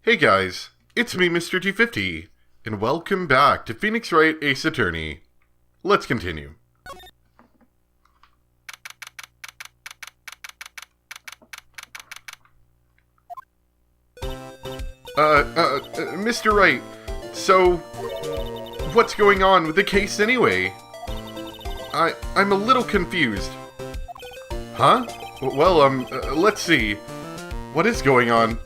Hey guys, it's me, Mr. T50, and welcome back to Phoenix Wright Ace Attorney. Let's continue. Mr. Wright, so, what's going on with the case anyway? I'm a little confused. Huh? Well, let's see. What is going on?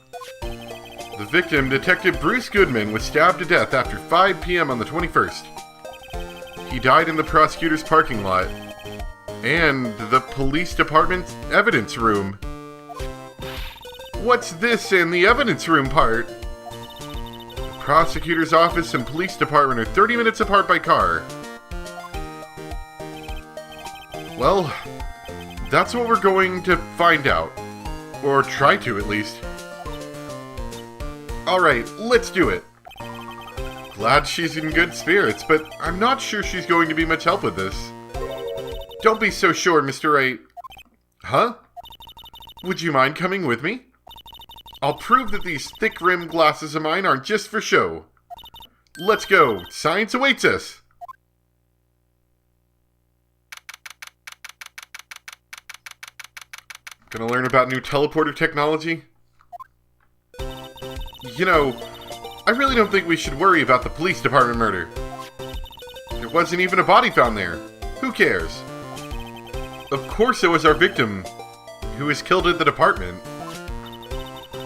The victim, Detective Bruce Goodman, was stabbed to death after 5 p.m. on the 21st. He died in the prosecutor's parking lot and the police department's evidence room. What's this in the evidence room part? The prosecutor's office and police department are 30 minutes apart by car. Well, that's what we're going to find out. Or try to, at least. Alright, let's do it. Glad she's in good spirits, but I'm not sure she's going to be much help with this. Don't be so sure, Mr. Wright. Huh? Would you mind coming with me? I'll prove that these thick-rimmed glasses of mine aren't just for show. Let's go. Science awaits us. Gonna learn about new teleporter technology? You know, I really don't think we should worry about the police department murder. There wasn't even a body found there. Who cares? Of course it was our victim, who was killed at the department.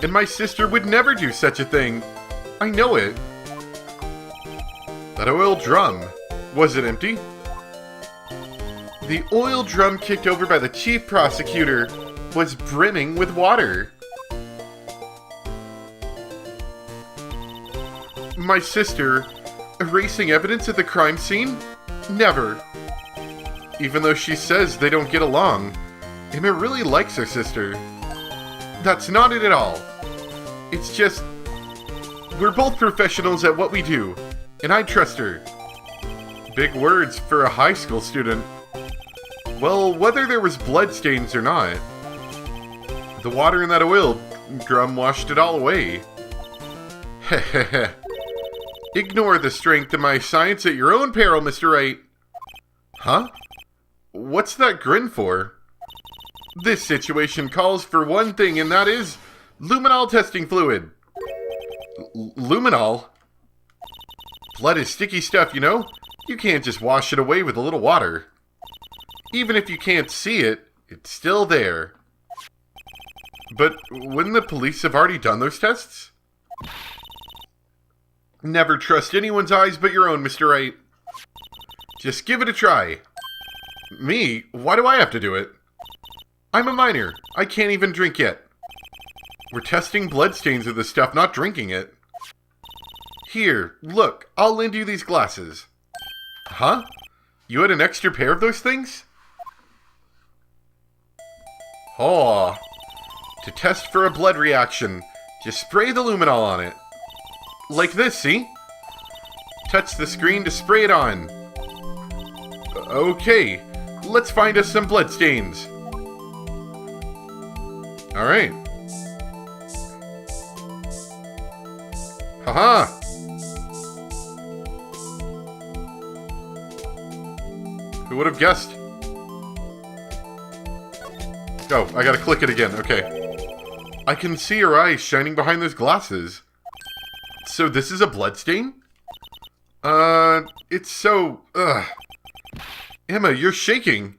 And my sister would never do such a thing. I know it. That oil drum, was it empty? The oil drum kicked over by the chief prosecutor was brimming with water. My sister, erasing evidence at the crime scene? Never. Even though she says they don't get along, Emma really likes her sister. That's not it at all. It's just, we're both professionals at what we do, and I trust her. Big words for a high school student. Well, whether there was bloodstains or not, the water in that oil drum washed it all away. Heh. Ignore the strength of my science at your own peril, Mr. Wright. Huh? What's that grin for? This situation calls for one thing, and that is luminol testing fluid. Luminol? Blood is sticky stuff, you know? You can't just wash it away with a little water. Even if you can't see it, it's still there. But wouldn't the police have already done those tests? Never trust anyone's eyes but your own, Mr. Wright. Just give it a try. Me? Why do I have to do it? I'm a minor. I can't even drink yet. We're testing bloodstains of this stuff, not drinking it. Here, look, I'll lend you these glasses. Huh? You had an extra pair of those things? Oh. To test for a blood reaction, just spray the luminol on it. Like this, see? Touch the screen to spray it on. Okay, let's find us some bloodstains. Alright. Haha! Who would have guessed? Oh, I gotta click it again, okay. I can see her eyes shining behind those glasses. So this is a bloodstain? It's so... Emma, you're shaking.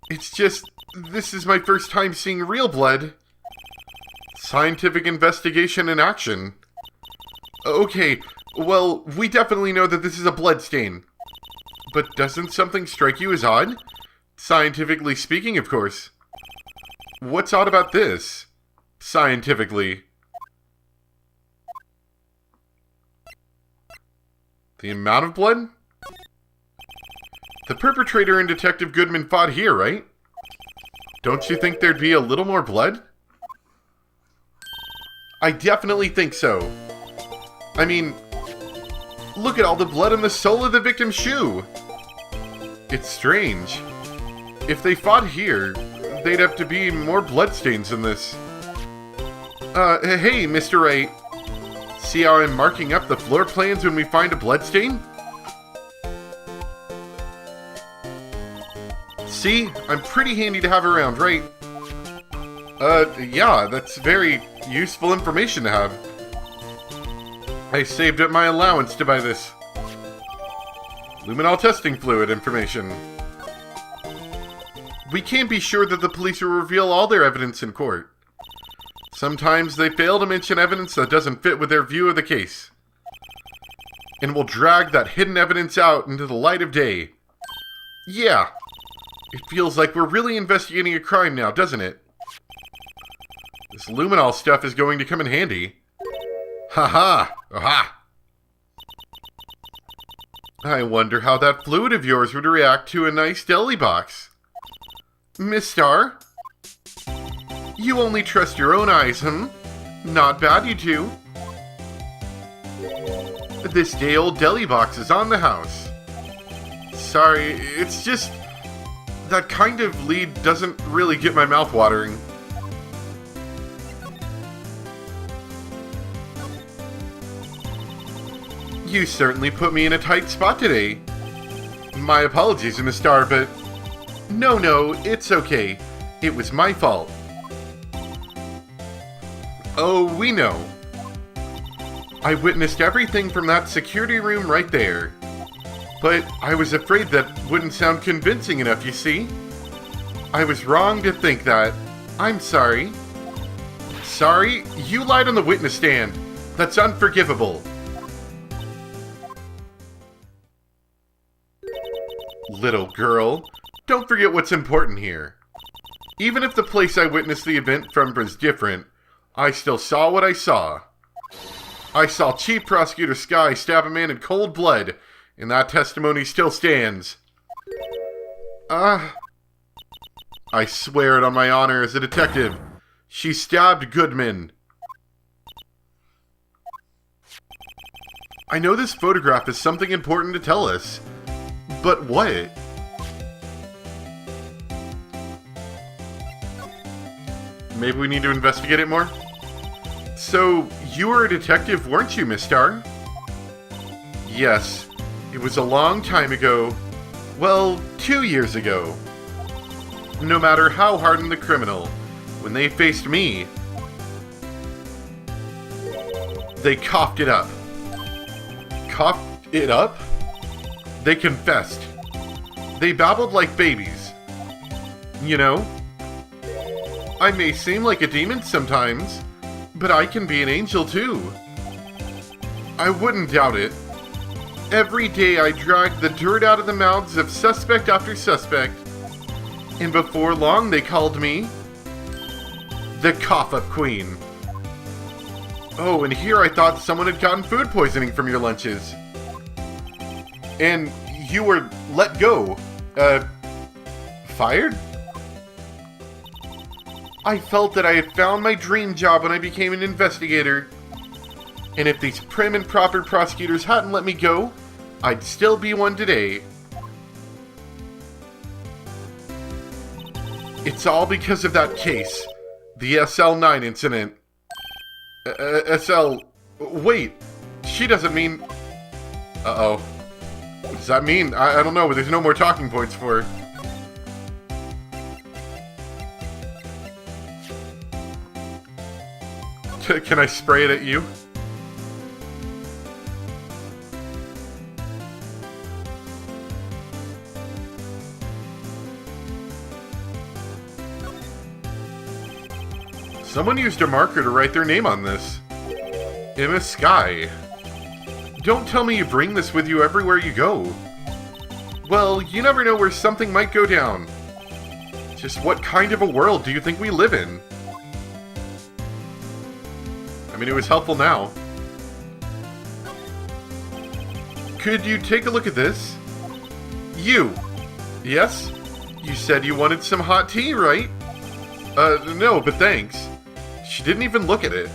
It's just... This is my first time seeing real blood. Scientific investigation in action. Okay, well, we definitely know that this is a bloodstain. But doesn't something strike you as odd? Scientifically speaking, of course. What's odd about this? Scientifically. The amount of blood? The perpetrator and Detective Goodman fought here, right? Don't you think there'd be a little more blood? I definitely think so. I mean, look at all the blood on the sole of the victim's shoe. It's strange. If they fought here, they'd have to be more bloodstains than this. Hey, Mr. Wright. See how I'm marking up the floor plans when we find a bloodstain? See? I'm pretty handy to have around, right? Yeah, that's very useful information to have. I saved up my allowance to buy this. Luminol testing fluid information. We can't be sure that the police will reveal all their evidence in court. Sometimes they fail to mention evidence that doesn't fit with their view of the case. And will drag that hidden evidence out into the light of day. Yeah. It feels like we're really investigating a crime now, doesn't it? This luminol stuff is going to come in handy. Haha! Aha! I wonder how that fluid of yours would react to a nice deli box. Miss Star? You only trust your own eyes, Not bad, you two. This day-old deli box is on the house. Sorry, it's just... that kind of lead doesn't really get my mouth watering. You certainly put me in a tight spot today. My apologies, Miss Star, but... No, it's okay. It was my fault. Oh, we know. I witnessed everything from that security room right there. But I was afraid that wouldn't sound convincing enough, you see? I was wrong to think that. I'm sorry. Sorry? You lied on the witness stand. That's unforgivable. Little girl, don't forget what's important here. Even if the place I witnessed the event from was different, I still saw what I saw. I saw Chief Prosecutor Sky stab a man in cold blood, and that testimony still stands. I swear it on my honor as a detective. She stabbed Goodman. I know this photograph is something important to tell us. But what? Maybe we need to investigate it more? So, you were a detective, weren't you, Miss Star? Yes. It was a long time ago. Well, 2 years ago. No matter how hardened the criminal, when they faced me, they coughed it up. Coughed it up? They confessed. They babbled like babies. You know? I may seem like a demon sometimes, but I can be an angel too. I wouldn't doubt it. Every day I dragged the dirt out of the mouths of suspect after suspect, and before long they called me the Cough-Up Queen. Oh, and here I thought someone had gotten food poisoning from your lunches. And you were let go. Fired? I felt that I had found my dream job when I became an investigator. And if these prim and proper prosecutors hadn't let me go, I'd still be one today. It's all because of that case. The SL9 incident. Wait. She doesn't mean... Uh-oh. What does that mean? I don't know, but there's no more talking points for her. Can I spray it at you? Someone used a marker to write their name on this. Emma Sky. Don't tell me you bring this with you everywhere you go. Well, you never know where something might go down. Just what kind of a world do you think we live in? I mean, it was helpful now. Could you take a look at this? You. Yes? You said you wanted some hot tea, right? No, but thanks. She didn't even look at it.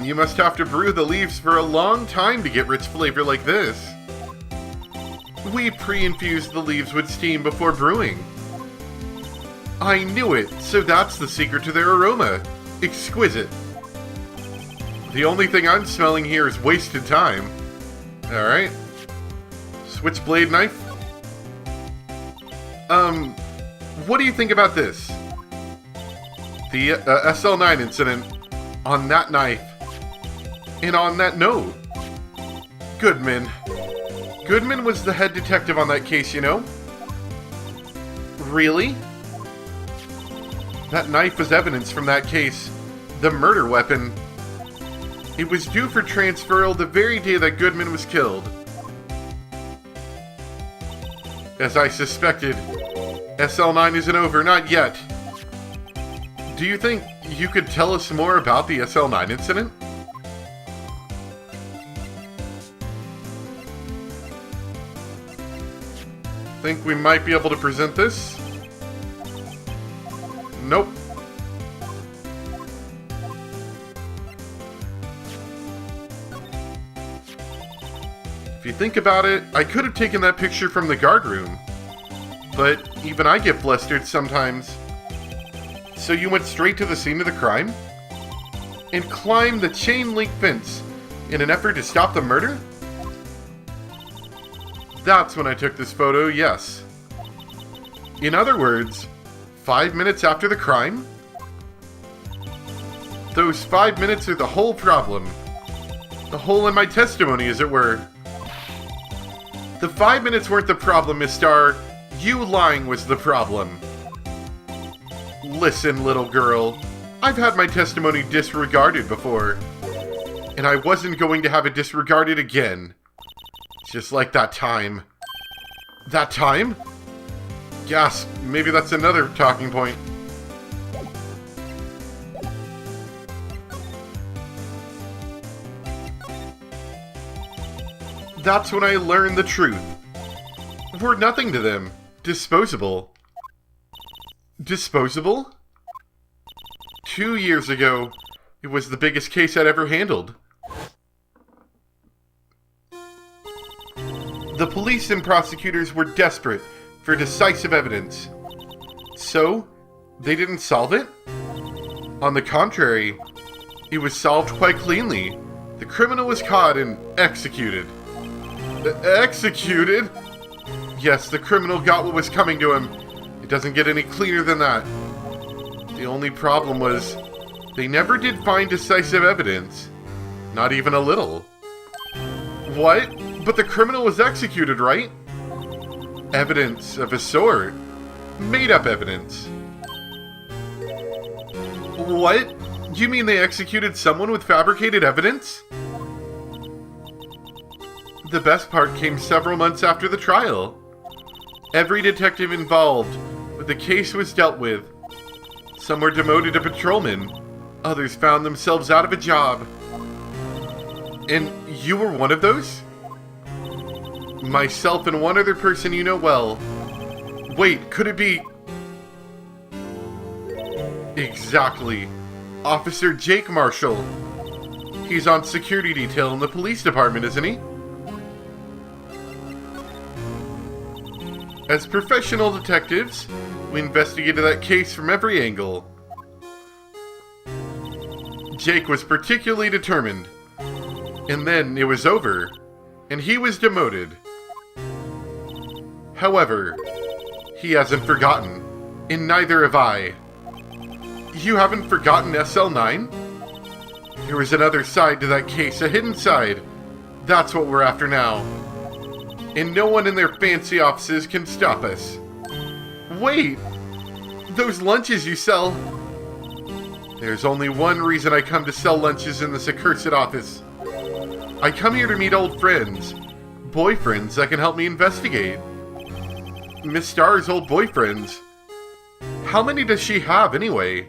You must have to brew the leaves for a long time to get rich flavor like this. We pre-infused the leaves with steam before brewing. I knew it, so that's the secret to their aroma. Exquisite. The only thing I'm smelling here is wasted time. Alright. Switchblade knife. What do you think about this? The SL9 incident on that knife. And on that note, Goodman. Goodman was the head detective on that case, you know? Really? That knife was evidence from that case. The murder weapon. It was due for transferal the very day that Goodman was killed. As I suspected, SL9 isn't over, not yet. Do you think you could tell us more about the SL9 incident? Think we might be able to present this? Nope. If you think about it, I could have taken that picture from the guard room. But even I get flustered sometimes. So you went straight to the scene of the crime? And climbed the chain link fence in an effort to stop the murder? That's when I took this photo, yes. In other words, 5 minutes after the crime? Those 5 minutes are the whole problem. The hole in my testimony, as it were. The 5 minutes weren't the problem, Miss Starr. You lying was the problem. Listen, little girl. I've had my testimony disregarded before. And I wasn't going to have it disregarded again. Just like that time. That time? Yes, maybe that's another talking point. That's when I learned the truth. We're nothing to them. Disposable. Disposable? 2 years ago, it was the biggest case I'd ever handled. The police and prosecutors were desperate for decisive evidence. So, they didn't solve it? On the contrary, it was solved quite cleanly. The criminal was caught and executed. Executed? Yes, the criminal got what was coming to him. It doesn't get any cleaner than that. The only problem was, they never did find decisive evidence. Not even a little. What? But the criminal was executed, right? Evidence of a sort. Made-up evidence. What? Do you mean they executed someone with fabricated evidence? The best part came several months after the trial. Every detective involved with the case was dealt with. Some were demoted to patrolmen. Others found themselves out of a job. And you were one of those? Myself and one other person you know well. Wait, could it be... Exactly. Officer Jake Marshall. He's on security detail in the police department, isn't he? As professional detectives, we investigated that case from every angle. Jake was particularly determined. And then it was over, and he was demoted. However, he hasn't forgotten, and neither have I. You haven't forgotten SL9? There was another side to that case, a hidden side. That's what we're after now. And no one in their fancy offices can stop us. Wait! Those lunches you sell... There's only one reason I come to sell lunches in this accursed office. I come here to meet old friends. Boyfriends that can help me investigate. Miss Starr's old boyfriends. How many does she have, anyway?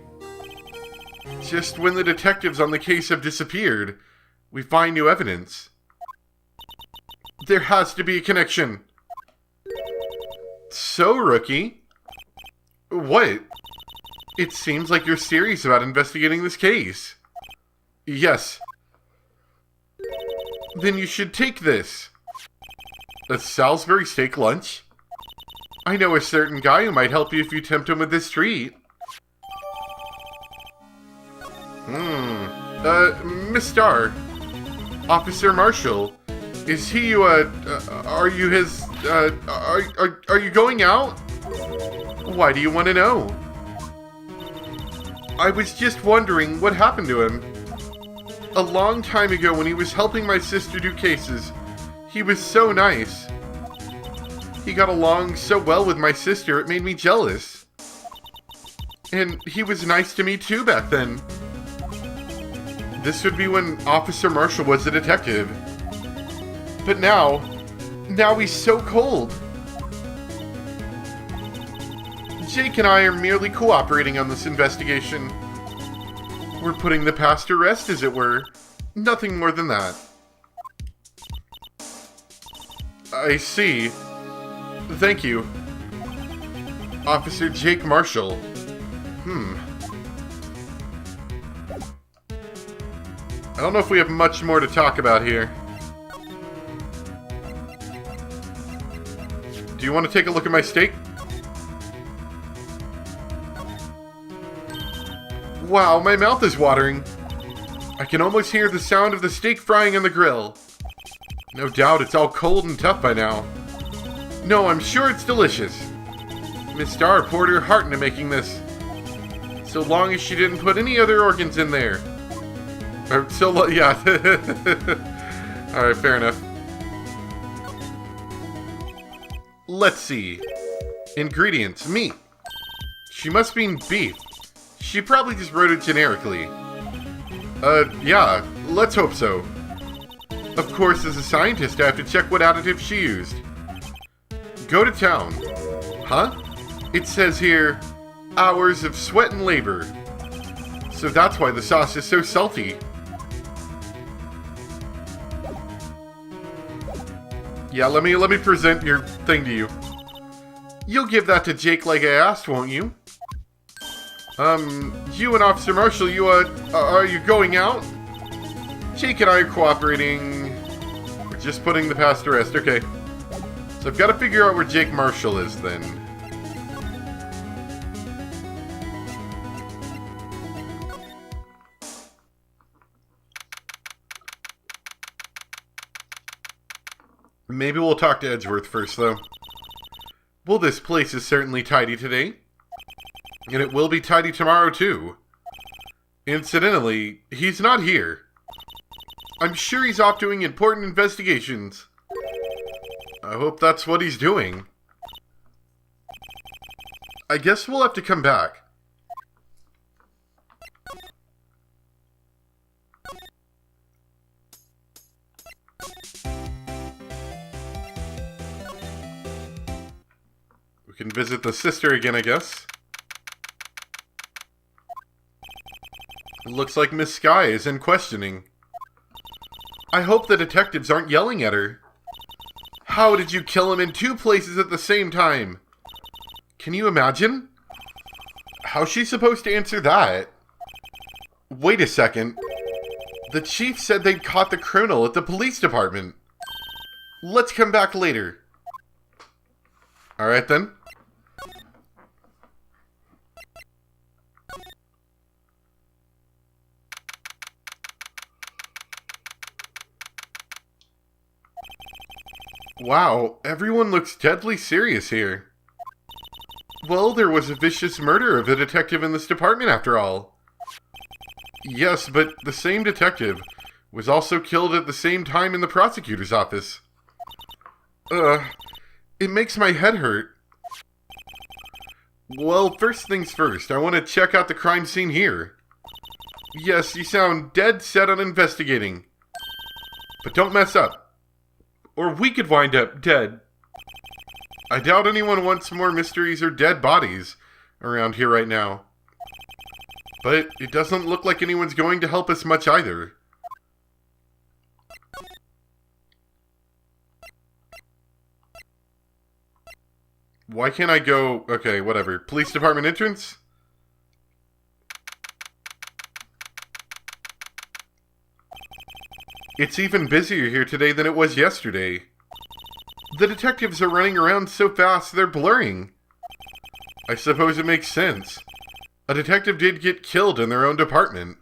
Just when the detectives on the case have disappeared, we find new evidence. There has to be a connection. So, Rookie? What? It seems like you're serious about investigating this case. Yes. Then you should take this. A Salisbury steak lunch? I know a certain guy who might help you if you tempt him with this treat. Miss Star, Officer Marshall, is he, are you his, are you going out? Why do you want to know? I was just wondering what happened to him. A long time ago when he was helping my sister do cases, he was so nice. He got along so well with my sister, it made me jealous. And he was nice to me too back then. This would be when Officer Marshall was a detective. But now he's so cold. Jake and I are merely cooperating on this investigation. We're putting the past to rest, as it were. Nothing more than that. I see. Thank you. Officer Jake Marshall. I don't know if we have much more to talk about here. Do you want to take a look at my steak? Wow, my mouth is watering. I can almost hear the sound of the steak frying on the grill. No doubt it's all cold and tough by now. No, I'm sure it's delicious. Miss Star poured her heart into making this. So long as she didn't put any other organs in there. Yeah. Alright, fair enough. Let's see. Ingredients, meat. She must mean beef. She probably just wrote it generically. Yeah, let's hope so. Of course, as a scientist, I have to check what additive she used. Go to town. Huh? It says here, hours of sweat and labor. So that's why the sauce is so salty. Yeah, let me present your thing to you. You'll give that to Jake like I asked, won't you? You and Officer Marshall, are you going out? Jake and I are cooperating. We're just putting the past to rest, okay. So I've got to figure out where Jake Marshall is then. Maybe we'll talk to Edgeworth first, though. Well, this place is certainly tidy today. And it will be tidy tomorrow, too. Incidentally, he's not here. I'm sure he's off doing important investigations. I hope that's what he's doing. I guess we'll have to come back. We can visit the sister again, I guess. It looks like Miss Sky is in questioning. I hope the detectives aren't yelling at her. How did you kill him in two places at the same time? Can you imagine? How's she supposed to answer that? Wait a second. The chief said they'd caught the criminal at the police department. Let's come back later. Alright then. Wow, everyone looks deadly serious here. Well, there was a vicious murder of a detective in this department after all. Yes, but the same detective was also killed at the same time in the prosecutor's office. It makes my head hurt. Well, first things first, I want to check out the crime scene here. Yes, you sound dead set on investigating. But don't mess up. Or we could wind up dead. I doubt anyone wants more mysteries or dead bodies around here right now. But it doesn't look like anyone's going to help us much either. Why can't I go... Okay, whatever. Police department entrance? It's even busier here today than it was yesterday. The detectives are running around so fast they're blurring. I suppose it makes sense. A detective did get killed in their own department.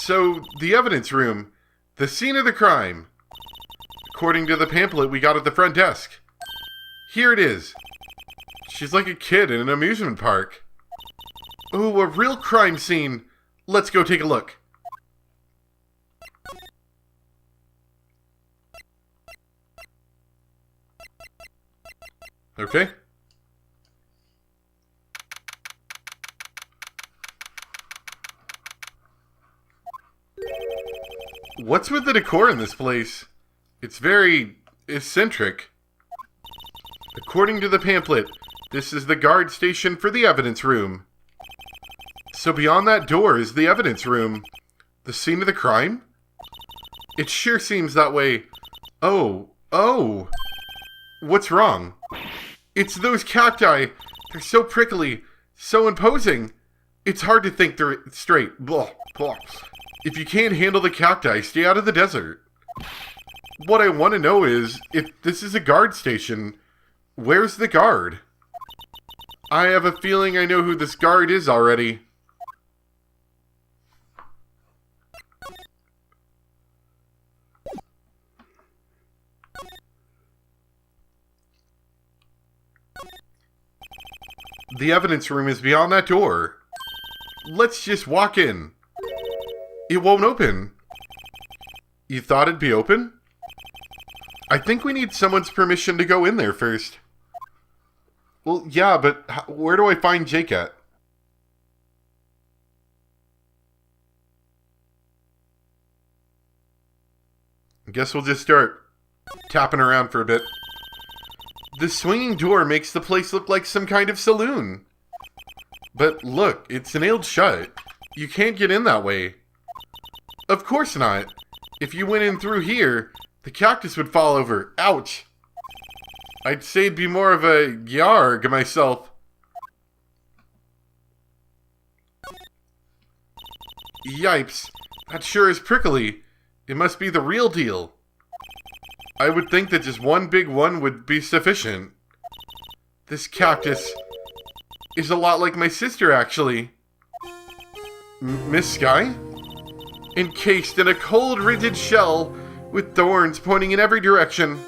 So, the evidence room. The scene of the crime. According to the pamphlet we got at the front desk. Here it is. She's like a kid in an amusement park. Ooh, a real crime scene. Let's go take a look. Okay. What's with the decor in this place? It's very eccentric. According to the pamphlet, this is the guard station for the evidence room. So beyond that door is the evidence room. The scene of the crime? It sure seems that way. Oh. What's wrong? It's those cacti. They're so prickly, so imposing. It's hard to think they're straight. Blah, blah. If you can't handle the cacti, stay out of the desert. What I want to know is, if this is a guard station, where's the guard? I have a feeling I know who this guard is already. The evidence room is beyond that door. Let's just walk in. It won't open. You thought it'd be open? I think we need someone's permission to go in there first. Well, yeah, but where do I find Jake at? I guess we'll just start tapping around for a bit. The swinging door makes the place look like some kind of saloon. But look, it's nailed shut. You can't get in that way. Of course not. If you went in through here, the cactus would fall over. Ouch. I'd say it'd be more of a yarg myself. Yipes. That sure is prickly. It must be the real deal. I would think that just one big one would be sufficient. This cactus is a lot like my sister, actually. Miss Sky? Encased in a cold, rigid shell with thorns pointing in every direction.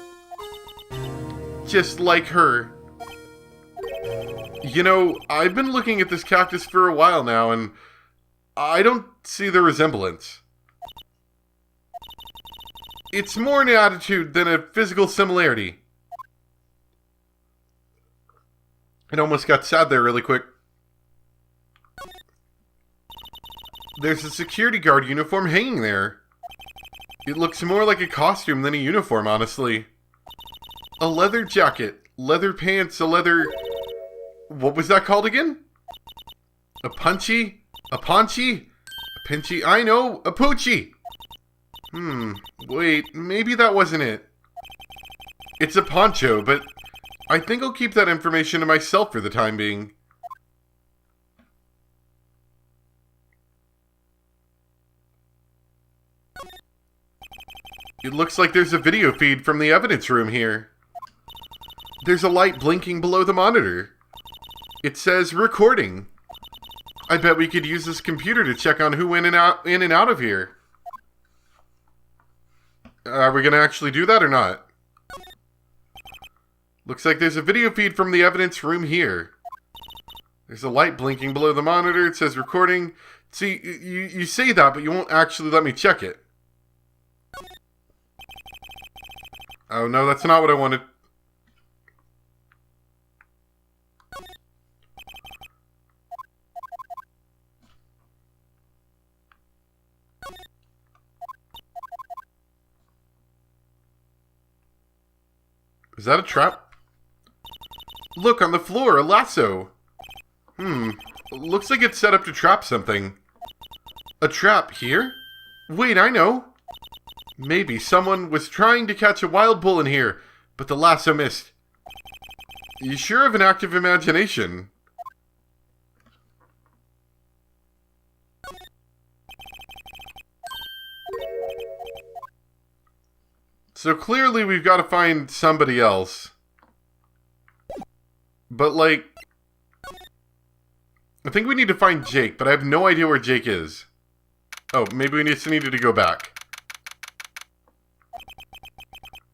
Just like her. You know, I've been looking at this cactus for a while now, and I don't see the resemblance. It's more an attitude than a physical similarity. It almost got sad there really quick. There's a security guard uniform hanging there. It looks more like a costume than a uniform, honestly. A leather jacket, leather pants, a leather... What was that called again? A punchy? A paunchy? A pinchy? I know, a poochie! Wait, maybe that wasn't it. It's a poncho, but I think I'll keep that information to myself for the time being. It looks like there's a video feed from the evidence room here. There's a light blinking below the monitor. It says recording. I bet we could use this computer to check on who went in and out of here. Are we going to actually do that or not? Looks like there's a video feed from the evidence room here. There's a light blinking below the monitor. It says recording. See, you say that, but you won't actually let me check it. Oh no, that's not what I wanted. Is that a trap? Look, on the floor, a lasso. Looks like it's set up to trap something. A trap here? Wait, I know. Maybe someone was trying to catch a wild bull in here, but the lasso missed. You sure have an active imagination. So clearly we've got to find somebody else. But like, I think we need to find Jake, but I have no idea where Jake is. Oh, maybe we just needed to go back.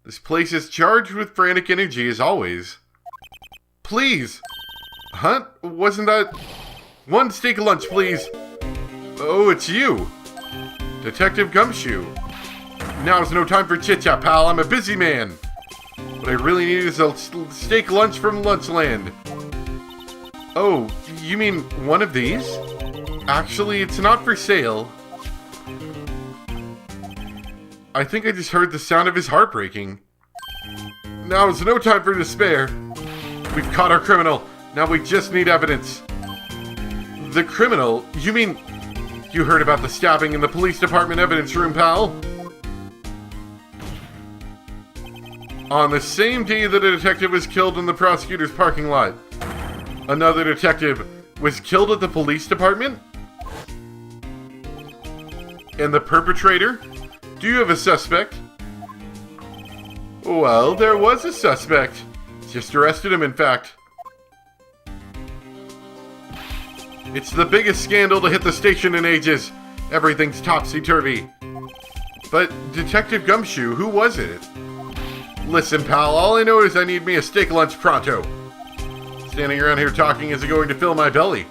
This place is charged with frantic energy as always. Please! Huh? Wasn't that... One steak lunch, please! Oh, it's you! Detective Gumshoe. Now's no time for chit-chat, pal. I'm a busy man. What I really need is a steak lunch from Lunchland. Oh, you mean one of these? Actually, it's not for sale. I think I just heard the sound of his heart breaking. Now's no time for despair. We've caught our criminal. Now we just need evidence. The criminal? You mean... You heard about the stabbing in the police department evidence room, pal? On the same day that a detective was killed in the prosecutor's parking lot, another detective was killed at the police department? And the perpetrator? Do you have a suspect? Well, there was a suspect. Just arrested him, in fact. It's the biggest scandal to hit the station in ages. Everything's topsy-turvy. But Detective Gumshoe, who was it? Listen, pal, all I know is I need me a steak lunch pronto. Standing around here talking isn't going to fill my belly.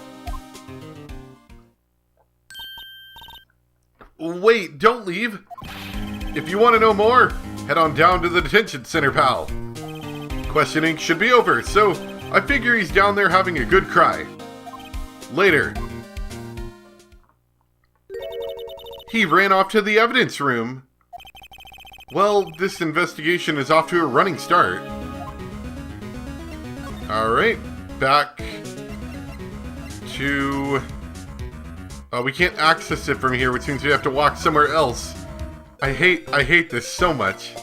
Wait, don't leave. If you want to know more, head on down to the detention center, pal. Questioning should be over, so I figure he's down there having a good cry. Later. He ran off to the evidence room. Well, this investigation is off to a running start. Alright, back to... we can't access it from here, which means we have to walk somewhere else. I hate this so much.